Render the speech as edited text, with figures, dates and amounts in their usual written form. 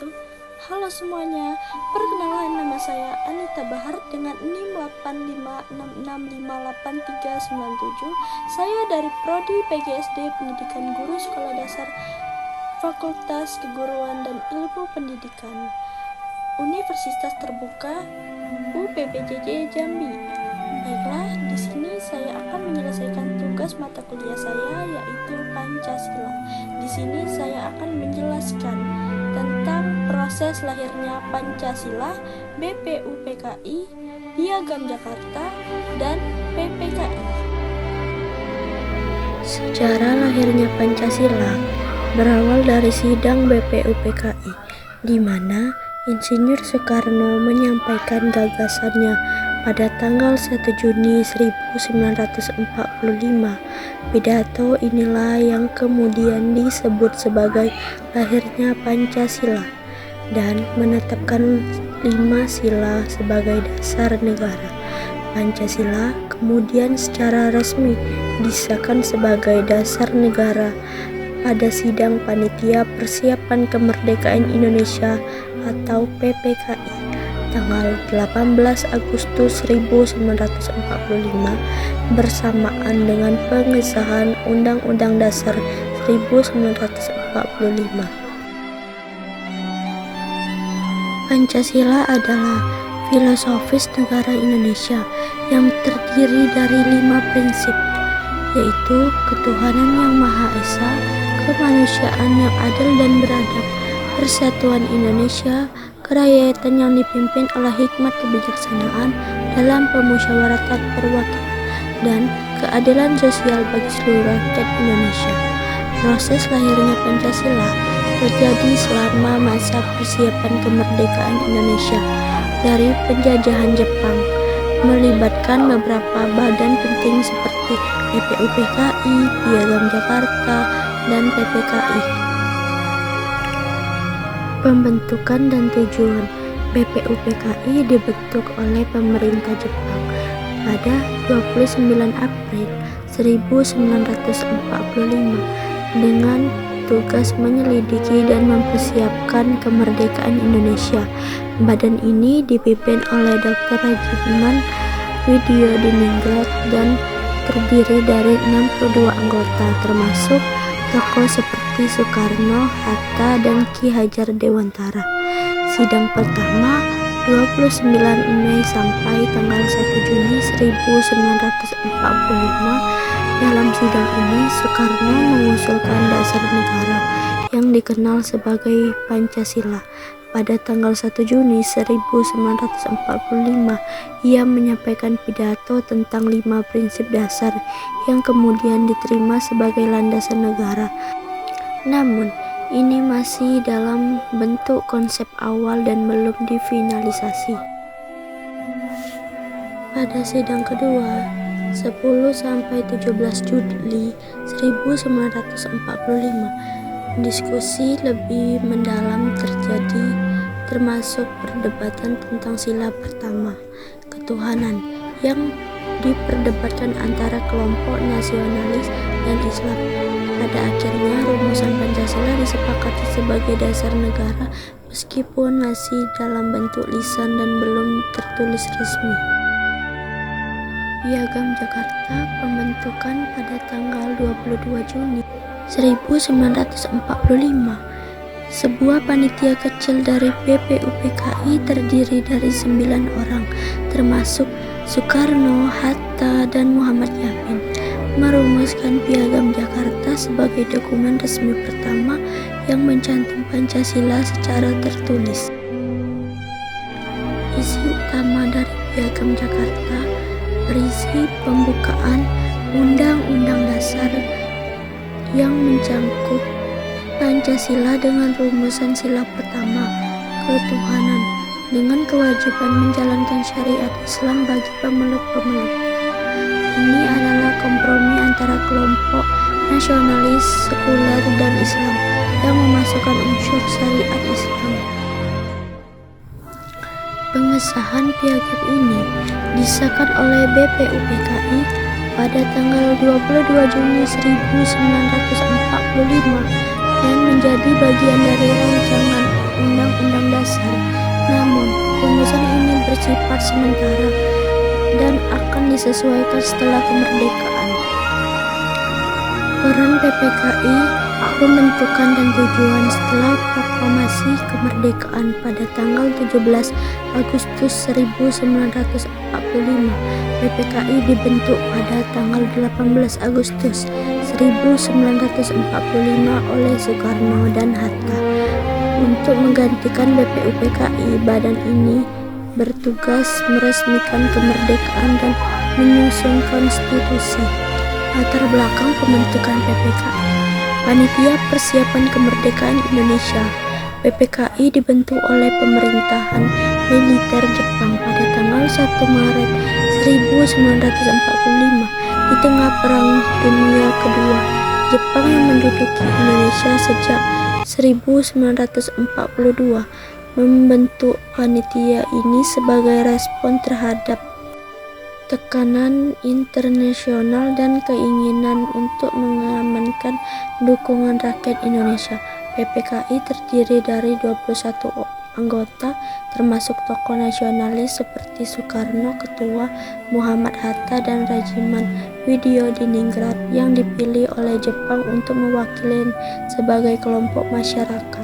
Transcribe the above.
wabarakatuh. Halo semuanya, perkenalkan nama saya Anita Bahar dengan NIM 856658397. Saya dari Prodi PGSD Pendidikan Guru Sekolah Dasar Fakultas Keguruan dan Ilmu Pendidikan Universitas Terbuka UPBJJ Jambi. Baiklah, di sini saya akan menyelesaikan tugas mata kuliah saya yaitu Pancasila. Di sini saya akan menjelaskan tentang proses lahirnya Pancasila, BPUPKI, Piagam Jakarta, dan PPKI. Sejarah lahirnya Pancasila berawal dari sidang BPUPKI, di mana Insinyur Soekarno menyampaikan gagasannya pada tanggal 1 Juni 1945. Pidato inilah yang kemudian disebut sebagai lahirnya Pancasila dan menetapkan 5 sila sebagai dasar negara. Pancasila kemudian secara resmi disahkan sebagai dasar negara pada sidang Panitia Persiapan Kemerdekaan Indonesia atau PPKI tanggal 18 Agustus 1945 bersamaan dengan pengesahan Undang-Undang Dasar 1945. Pancasila adalah filosofis negara Indonesia yang terdiri dari 5 prinsip, yaitu ketuhanan yang Maha Esa, kemanusiaan yang adil dan beradab, persatuan Indonesia, kerakyatan yang dipimpin oleh hikmat kebijaksanaan dalam pemusyawaratan perwakilan, dan keadilan sosial bagi seluruh rakyat Indonesia. Proses lahirnya Pancasila terjadi selama masa persiapan kemerdekaan Indonesia dari penjajahan Jepang, melibatkan beberapa badan penting seperti BPUPKI, Piagam Jakarta, dan PPKI. Pembentukan dan tujuan BPUPKI dibentuk oleh pemerintah Jepang pada 29 April 1945 dengan tugas menyelidiki dan mempersiapkan kemerdekaan Indonesia. Badan ini dipimpin oleh Dr. Rajiman Widyodiningrat dan terdiri dari 62 anggota termasuk tokoh seperti Soekarno, Hatta, dan Ki Hajar Dewantara. Sidang pertama 29 Mei sampai tanggal 1 Juni 1945. Dalam sidang ini Soekarno mengusulkan dasar negara yang dikenal sebagai Pancasila. Pada tanggal 1 Juni 1945, ia menyampaikan pidato tentang 5 prinsip dasar yang kemudian diterima sebagai landasan negara. Namun, ini masih dalam bentuk konsep awal dan belum difinalisasi. Pada sidang kedua, 10-17 Juli 1945, diskusi lebih mendalam terjadi, termasuk perdebatan tentang sila pertama, ketuhanan, yang diperdebatkan antara kelompok nasionalis dan Islam. Pada akhirnya rumusan Pancasila disepakati sebagai dasar negara meskipun masih dalam bentuk lisan dan belum tertulis resmi. Piagam Jakarta pembentukan pada tanggal 22 Juni 1945. Sebuah panitia kecil dari BPUPKI terdiri dari 9 orang, termasuk Soekarno, Hatta, dan Muhammad Yamin, merumuskan Piagam Jakarta sebagai dokumen resmi pertama yang mencantum Pancasila secara tertulis. Isi utama dari Piagam Jakarta berisi pembukaan Undang-Undang Dasar yang mencangkup Pancasila dengan rumusan sila pertama, ketuhanan, dengan kewajiban menjalankan syariat Islam bagi pemeluk-pemeluknya. Ini adalah kompromi antara kelompok nasionalis, sekuler, dan Islam yang memasukkan unsur syariat Islam. Pengesahan piagam ini disahkan oleh BPUPKI pada tanggal 22 Juni 1945 dan menjadi bagian dari rancangan Undang-Undang bersifat sementara dan akan disesuaikan setelah kemerdekaan. Peran PPKI, pembentukan dan tujuan. Setelah proklamasi kemerdekaan pada tanggal 17 Agustus 1945, PPKI dibentuk pada tanggal 18 Agustus 1945 oleh Soekarno dan Hatta. Untuk menggantikan BPUPKI, badan ini bertugas meresmikan kemerdekaan dan menyusun konstitusi. Latar belakang pembentukan PPKI. Panitia Persiapan Kemerdekaan Indonesia. PPKI dibentuk oleh pemerintahan militer Jepang pada tanggal 1 Maret 1945 di tengah Perang Dunia Kedua. Jepang yang menduduki Indonesia sejak 1942 membentuk panitia ini sebagai respon terhadap tekanan internasional dan keinginan untuk mengamankan dukungan rakyat Indonesia. PPKI terdiri dari 21 anggota, termasuk tokoh nasionalis seperti Soekarno, Ketua, Muhammad Hatta, dan Regimen Widyodiningrat yang dipilih oleh Jepang untuk mewakili sebagai kelompok masyarakat.